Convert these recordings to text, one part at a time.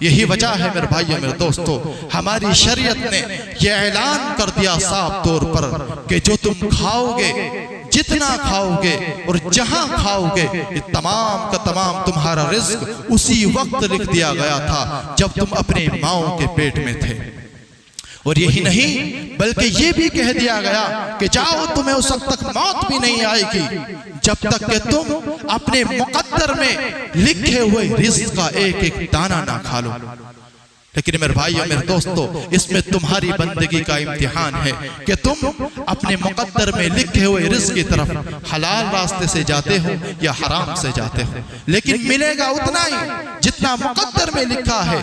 यही वजह है मेरे भाइयों मेरे दोस्तों, हमारी शरीयत ने यह ऐलान कर दिया साफ तौर पर कि जो तुम खाओगे, जितना खाओगे और जहां खाओगे, ये तमाम का तमाम तुम्हारा रिज्क उसी वक्त लिख दिया गया था जब तुम अपने माओ के पेट में थे। और यही नहीं बल्कि ये भी कह दिया गया कि जाओ, तुम्हें उस वक्त तक मौत भी नहीं आएगी जब तक कि तुम अपने मुकद्दर में लिखे हुए रिज़्क़ का एक एक दाना ना खा लो। लेकिन मेरे भाइयों मेरे दोस्तों, इसमें तुम्हारी बंदगी का इम्तिहान है कि तुम अपने मुकद्दर में लिखे हुए रिज़्क़ की तरफ हलाल रास्ते से जाते हो या हराम से जाते हो, लेकिन मिलेगा उतना ही जितना मुकद्दर में लिखा है।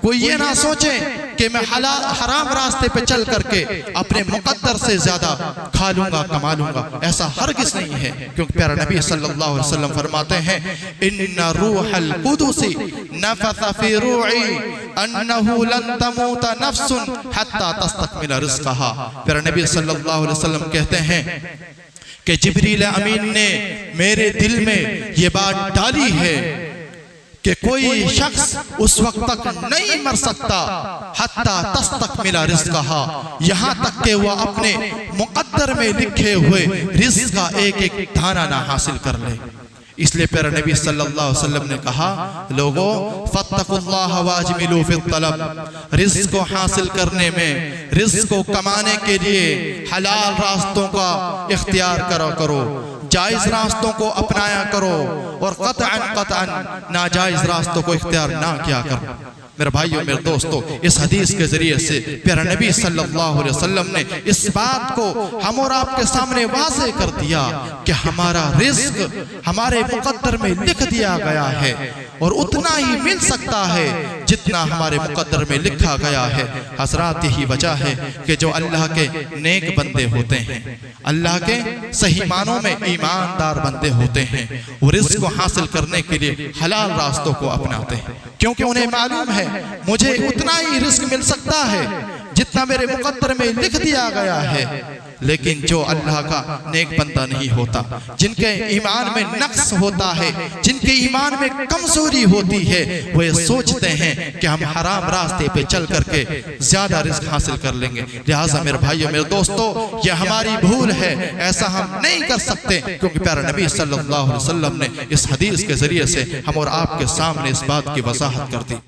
कोई ये ना सोचे कि मैं हराम रास्ते पे चल करके अपने मुकद्दर से ज्यादा खा लूंगा, कमा लूंगा, ऐसा हरगिज़ नहीं है। क्योंकि प्यारा नबी सल्लल्लाहु अलैहि वसल्लम फरमाते हैं, इन्ना रूहल कुदुसी नफ़सा फी रूई अन्नहु लन तमूत नफ्सुन हत्ता तस्तकमिल रिज़्क़हा। प्यारा नबी सल्लल्लाहु अलैहि वसल्लम कहते हैं कि जिब्रील अमीन ने मेरे दिल में ये बात डाली है कि कोई शख्स उस वक्त तक नहीं मर सकता हत्ता तस्तकमिला रिज़्क़हा, यहाँ तक कि वह अपने मुकद्दर में लिखे हुए रिज़्क़ का एक एक दाना ना हासिल कर ले। इसलिए प्यारे नबी सल्लल्लाहु अलैहि वसल्लम ने कहा, लोगों फत्तकुल्लाह वाजमिलू फित तलब, रिज़्क़ को हासिल करने में, रिज़्क़ को कमाने के लिए हलाल रास्तों का इख्तियार करो, जायज रास्तों को अपनाया करो और कतअन नाजायज रास्तों को इख्तियार ना किया करो। मेरे भाइयों मेरे दोस्तों, इस हदीस के जरिए से प्यारा नबी सल्लल्लाहु अलैहि वसल्लम ने इस बात को हम और आपके सामने वाज़ेह कर दिया कि हमारा रिज़्क़ हमारे मुकद्दर में लिख दिया गया है और उतना ही मिल सकता है जितना हमारे मुकद्दर में लिखा गया है। हज़रात, यही वजह है कि जो अल्लाह के नेक बंदे होते हैं, अल्लाह के सही मानों में ईमानदार बंदे होते हैं, वो रिज़्क़ को हासिल करने के लिए हलाल रास्तों को अपनाते हैं, क्योंकि उन्हें मालूम है मुझे उतना ही रिज़्क़ मिल सकता है जितना मेरे मुकद्दर में लिख दिया गया है। लेकिन जो अल्लाह का नेक बंदा नहीं होता, जिनके ईमान में नक्स होता है, जिनके ईमान में कमजोरी होती है, वो ये सोचते हैं कि हम हराम रास्ते पे चल करके ज्यादा रिज़्क़ हासिल कर लेंगे। लिहाजा मेरे भाइयों मेरे दोस्तों, ये हमारी भूल है, ऐसा हम नहीं कर सकते। क्योंकि प्यारा नबी सल्लल्लाहु अलैहि वसल्लम ने इस हदीस के जरिए से हम और आपके सामने इस बात की वजाहत कर दी।